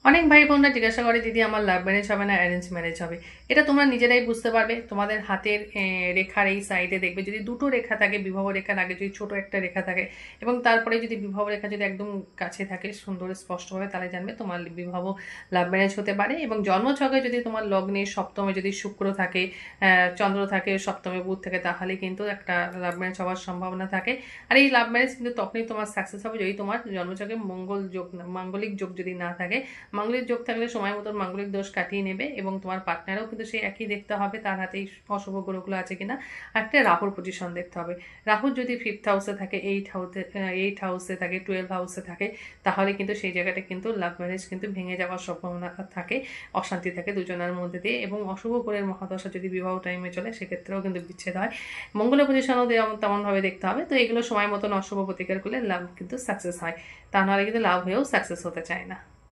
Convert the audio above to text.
অনেক ভাই বোনরা জিজ্ঞাসা করে দিদি আমার লাভ ম্যারেজ হবে না অ্যারেঞ্জ ম্যারেজ হবে। এটা তোমরা নিজেরাই বুঝতে পারবে। তোমাদের হাতের রেখার এই সাইডে দেখবে যদি দুটো রেখা থাকে, বিবাহ রেখার আগে যদি ছোট একটা রেখা থাকে এবং তারপরে যদি বিবাহ রেখা যদি একদম কাছে থাকে সুন্দর স্পষ্টভাবে, তাহলে জানবে তোমার বিবাহ লাভ ম্যারেজ হতে পারে। এবং জন্মছকে যদি তোমার লগ্নে সপ্তমে যদি শুক্র থাকে, চন্দ্র থাকে, সপ্তমে বুধ থাকে, তাহলে কিন্তু একটা লাভ ম্যারেজ হওয়ার সম্ভাবনা থাকে। আর এই লাভ ম্যারেজ কিন্তু তখনই তোমার সাকসেস হবে যদি তোমার জন্মছকে মঙ্গল যোগ মাঙ্গলিক যোগ যদি না থাকে। মাঙ্গলিক যোগ থাকলে সময় মতন মাঙ্গলিক দোষ কাটিয়ে নেবে এবং তোমার পার্টনারও কিন্তু সেই একই দেখতে হবে তার হাতেই অশুভ গ্রহগুলো আছে কিনা। আর একটা রাহুর পজিশন দেখতে হবে। রাহুর যদি 5th হাউসে থাকে, 8 হাউসে থাকে, 12 হাউসে থাকে, তাহলে কিন্তু সেই জায়গাটা কিন্তু লাভ ম্যারেজ কিন্তু ভেঙে যাওয়ার সম্ভাবনা থাকে, অশান্তি থাকে দুজনের মধ্যে দিয়ে। এবং অশুভ গ্রহের মহাদশা যদি বিবাহ টাইমে চলে সেক্ষেত্রেও কিন্তু বিচ্ছেদ হয়। মঙ্গলের পজিশনও তেমনভাবে দেখতে হবে। তো এগুলো সময় মতন অশুভ প্রতিকার করলে লাভ কিন্তু সাকসেস হয়, তা নাহলে কিন্তু লাভ হয়েও সাকসেস হতে চায় না।